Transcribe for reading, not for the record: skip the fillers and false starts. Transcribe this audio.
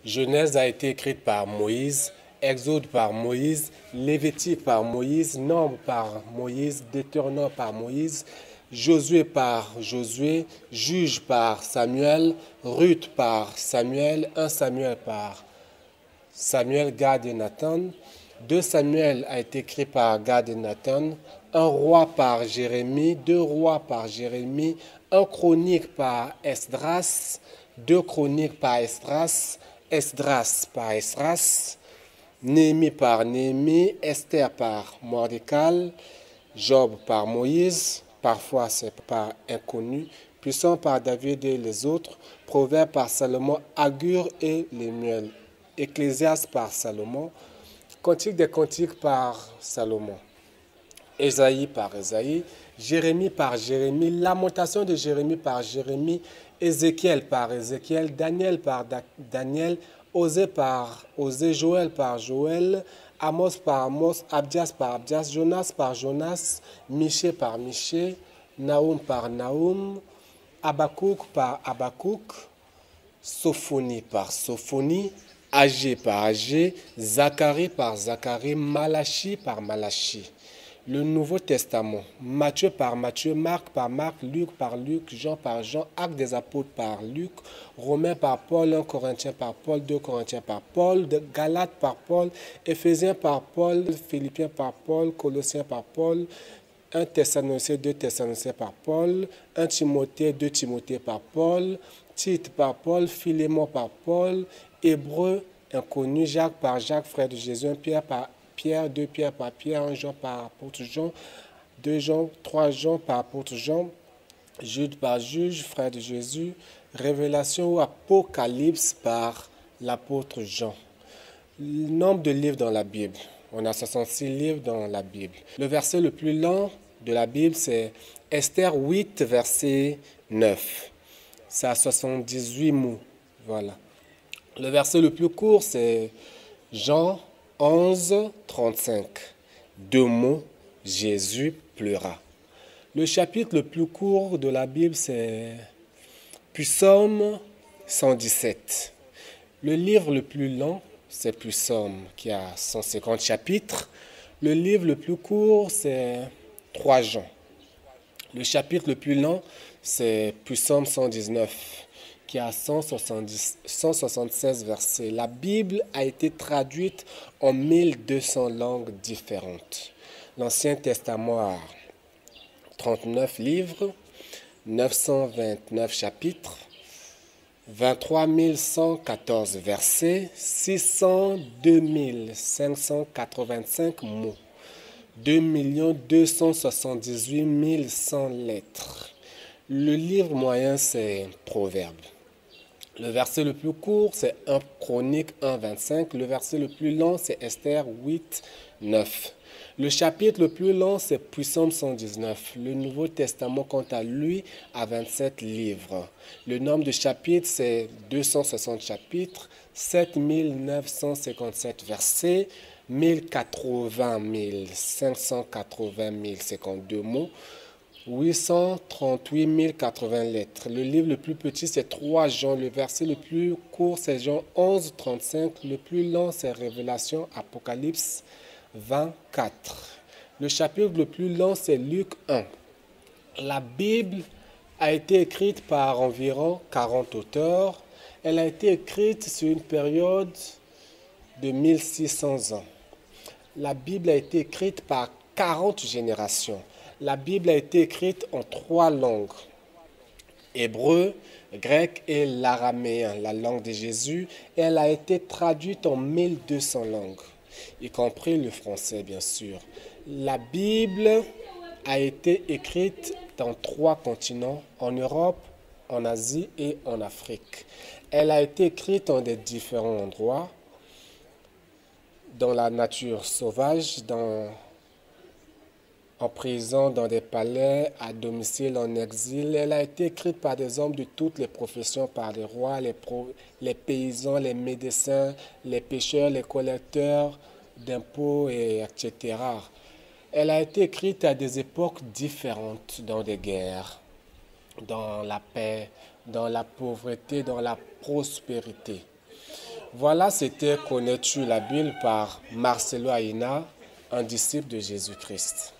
Genèse a été écrite par Moïse, Exode par Moïse, Lévitique par Moïse, Nombre par Moïse, Deutéronome par Moïse, Josué par Josué, Juge par Samuel, Ruth par Samuel, 1 Samuel par Samuel, Gad et Nathan. 2 Samuel a été écrit par Gad et Nathan. 1 roi par Jérémie, 2 rois par Jérémie, 1 chronique par Esdras, 2 chroniques par Esdras, Esdras par Esdras, Néhémie par Néhémie, Esther par Mordecai, Job par Moïse, parfois c'est par inconnu, Puissant par David et les autres, Proverbes par Salomon, Agur et Lémuel, Ecclésiaste par Salomon, Cantique des Cantiques par Salomon, Ésaïe par Ésaïe, Jérémie par Jérémie, Lamentation de Jérémie par Jérémie, Ézéchiel par Ézéchiel, Daniel par Daniel, Osée par Osée, Joël par Joël, Amos par Amos, Abdias par Abdias, Jonas par Jonas, Michée par Michée, Naoum par Naoum, Habakkuk par Habakkuk, Sophonie par Sophonie, Agé par Agé, Zacharie par Zacharie, Malachie par Malachie. Le Nouveau Testament, Matthieu par Matthieu, Marc par Marc, Luc par Luc, Jean par Jean, Actes des Apôtres par Luc, Romains par Paul, 1 Corinthiens par Paul, 2 Corinthiens par Paul, Galates par Paul, Éphésiens par Paul, Philippiens par Paul, Colossiens par Paul, 1 Thessaloniciens, 2 Thessaloniciens par Paul, 1 Timothée, 2 Timothée par Paul, Tite par Paul, Philémon par Paul, Hébreu, inconnu, Jacques par Jacques, frère de Jésus, 1 Pierre par Pierre, 2 Pierre par Pierre, 1 Jean par apôtre Jean, 2 Jean, 3 Jean par apôtre Jean, Jude par Juge, frère de Jésus, Révélation ou Apocalypse par l'apôtre Jean. Le nombre de livres dans la Bible. On a 66 livres dans la Bible. Le verset le plus long de la Bible, c'est Esther 8, verset 9. C'est à 78 mots. Voilà. Le verset le plus court, c'est Jean 11, 35. 2 mots, Jésus pleura. Le chapitre le plus court de la Bible, c'est Psaume 117. Le livre le plus long, c'est Psaume qui a 150 chapitres. Le livre le plus court, c'est 3 Jean. Le chapitre le plus long, c'est Psaume 119 qui a 176 versets. La Bible a été traduite en 1200 langues différentes. L'Ancien Testament a 39 livres, 929 chapitres, 23 114 versets, 602 585 mots, 2 278 100 lettres. Le livre moyen, c'est Proverbes. Le verset le plus court, c'est 1 Chronique 1, 25. Le verset le plus long, c'est Esther 8, 9. Le chapitre le plus long, c'est Psaume 119. Le Nouveau Testament, quant à lui, a 27 livres. Le nombre de chapitres, c'est 260 chapitres, 7 957 versets, 1080 580 052 mots, 838 080 lettres. Le livre le plus petit, c'est 3 Jean. Le verset le plus court, c'est Jean 11, 35. Le plus long, c'est Révélation, Apocalypse 24. Le chapitre le plus long, c'est Luc 1. La Bible a été écrite par environ 40 auteurs. Elle a été écrite sur une période de 1600 ans. La Bible a été écrite par 40 générations. La Bible a été écrite en 3 langues, hébreu, grec et l'araméen, la langue de Jésus. Et elle a été traduite en 1200 langues, y compris le français, bien sûr. La Bible a été écrite dans 3 continents, en Europe, en Asie et en Afrique. Elle a été écrite dans des différents endroits, dans la nature sauvage, en prison, dans des palais, à domicile, en exil. Elle a été écrite par des hommes de toutes les professions, par les rois, les paysans, les médecins, les pêcheurs, les collecteurs d'impôts, etc. Elle a été écrite à des époques différentes, dans des guerres, dans la paix, dans la pauvreté, dans la prospérité. Voilà, c'était Connais-tu la Bible par Marcelo Aina, un disciple de Jésus-Christ.